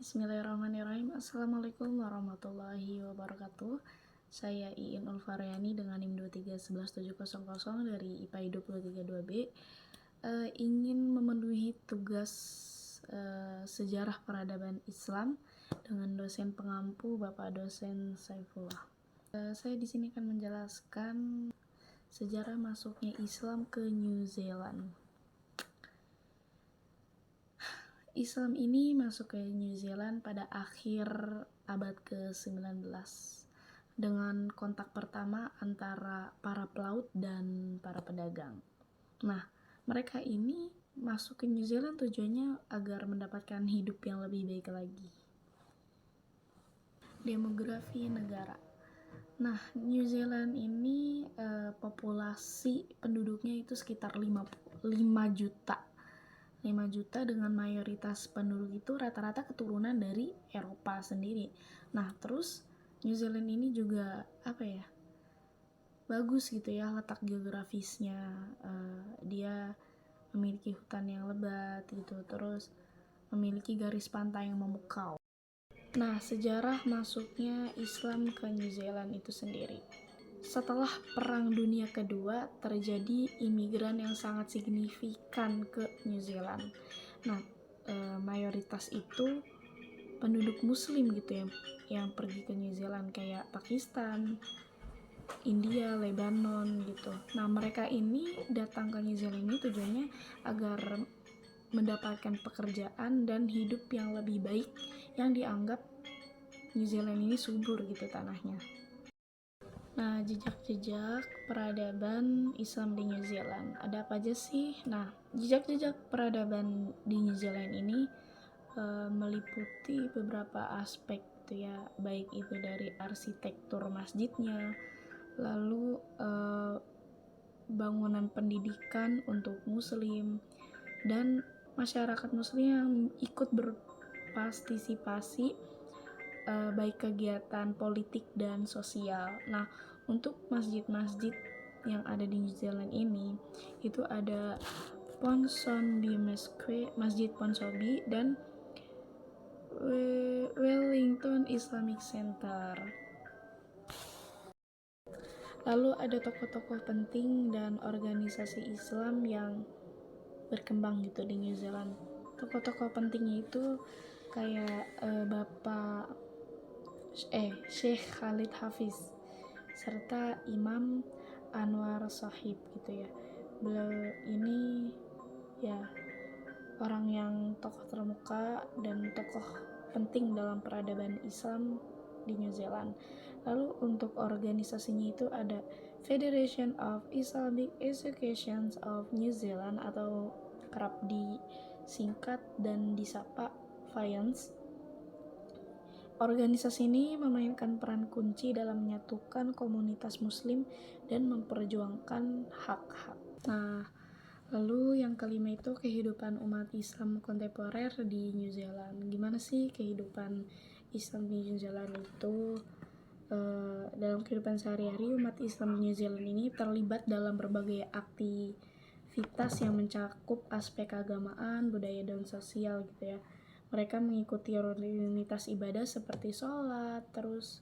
Bismillahirrahmanirrahim. Assalamualaikum warahmatullahi wabarakatuh. Saya Iin Ulfariani dengan NIM 2311700 dari IPA Hidup 232B. Ingin memenuhi tugas sejarah peradaban Islam dengan dosen pengampu Bapak Dosen Saifullah. Saya di sini akan menjelaskan sejarah masuknya Islam ke New Zealand. Islam ini masuk ke New Zealand pada akhir abad ke-19 dengan kontak pertama antara para pelaut dan para pedagang. Nah, mereka ini masuk ke New Zealand tujuannya agar mendapatkan hidup yang lebih baik lagi. Demografi negara. Nah, New Zealand ini populasi penduduknya itu sekitar 5 juta. 5 juta dengan mayoritas penduduk itu rata-rata keturunan dari Eropa sendiri. Nah, terus New Zealand ini juga bagus gitu ya letak geografisnya. Dia memiliki hutan yang lebat gitu, terus memiliki garis pantai yang memukau. Nah, sejarah masuknya Islam ke New Zealand itu sendiri. Setelah Perang Dunia Kedua terjadi imigran yang sangat signifikan ke New Zealand. Nah, mayoritas itu penduduk Muslim gitu ya, yang pergi ke New Zealand kayak Pakistan, India, Lebanon gitu. Nah, mereka ini datang ke New Zealand ini tujuannya agar mendapatkan pekerjaan dan hidup yang lebih baik yang dianggap New Zealand ini subur gitu tanahnya. Nah, jejak-jejak peradaban Islam di New Zealand. Ada apa aja sih? Nah, jejak-jejak peradaban di New Zealand ini meliputi beberapa aspek gitu ya, baik itu dari arsitektur masjidnya, lalu bangunan pendidikan untuk muslim, dan masyarakat muslim yang ikut berpartisipasi baik kegiatan politik dan sosial. Nah, untuk masjid-masjid yang ada di New Zealand ini itu ada Ponsonby Mosque, Masjid Ponsonby, dan Wellington Islamic Center. Lalu ada tokoh-tokoh penting dan organisasi Islam yang berkembang gitu di New Zealand. Tokoh-tokoh pentingnya itu kayak Bapak Sheikh Khalid Hafiz serta Imam Anwar Sahib gitu ya. Beliau ini ya orang yang tokoh terkemuka dan tokoh penting dalam peradaban Islam di New Zealand. Lalu untuk organisasinya itu ada Federation of Islamic Education of New Zealand atau kerap disingkat dan disapa FIANZ. Organisasi ini memainkan peran kunci dalam menyatukan komunitas muslim dan memperjuangkan hak-hak. Nah, lalu yang kelima itu kehidupan umat Islam kontemporer di New Zealand. Gimana sih kehidupan Islam di New Zealand itu? Dalam kehidupan sehari-hari, umat Islam di New Zealand ini terlibat dalam berbagai aktivitas yang mencakup aspek keagamaan, budaya, dan sosial gitu ya. Mereka mengikuti rutinitas ibadah seperti sholat, terus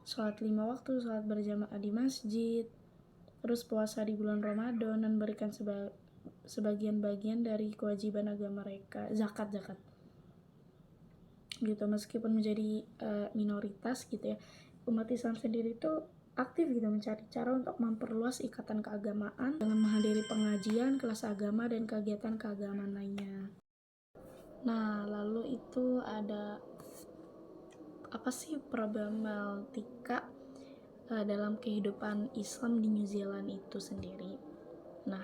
sholat 5 waktu, sholat berjamaah di masjid, terus puasa di bulan Ramadan, dan berikan sebagian bagian dari kewajiban agama mereka, zakat gitu. Meskipun menjadi minoritas gitu ya, umat Islam sendiri itu aktif gitu mencari cara untuk memperluas ikatan keagamaan dengan menghadiri pengajian, kelas agama, dan kegiatan keagamaan lainnya. Nah, lalu itu ada apa sih problematika dalam kehidupan Islam di New Zealand itu sendiri. Nah,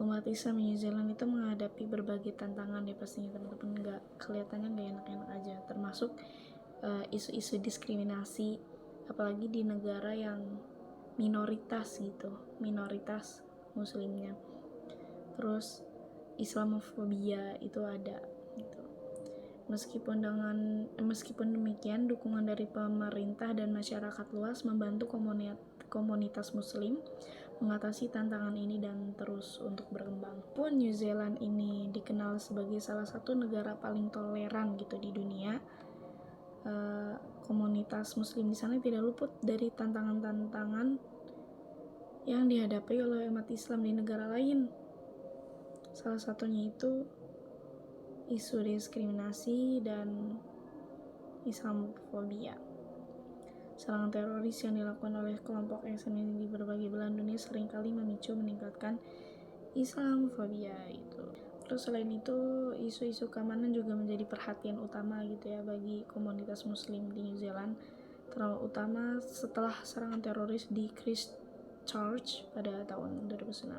umat Islam di New Zealand itu menghadapi berbagai tantangan ya pastinya teman-teman, kelihatannya nggak enak-enak aja, termasuk isu-isu diskriminasi, apalagi di negara yang minoritas muslimnya. Terus Islamofobia itu ada gitu. Meskipun demikian, dukungan dari pemerintah dan masyarakat luas membantu komunitas muslim mengatasi tantangan ini dan terus untuk berkembang. Pun New Zealand ini dikenal sebagai salah satu negara paling toleran gitu di dunia, komunitas muslim di sana tidak luput dari tantangan-tantangan yang dihadapi oleh umat Islam di negara lain. Salah satunya itu isu diskriminasi dan Islamofobia. Serangan teroris yang dilakukan oleh kelompok ekstremis di berbagai belahan dunia seringkali memicu meningkatkan Islamofobia itu. Terus selain itu, isu-isu keamanan juga menjadi perhatian utama gitu ya bagi komunitas muslim di New Zealand, terutama setelah serangan teroris di Christchurch pada tahun 2019.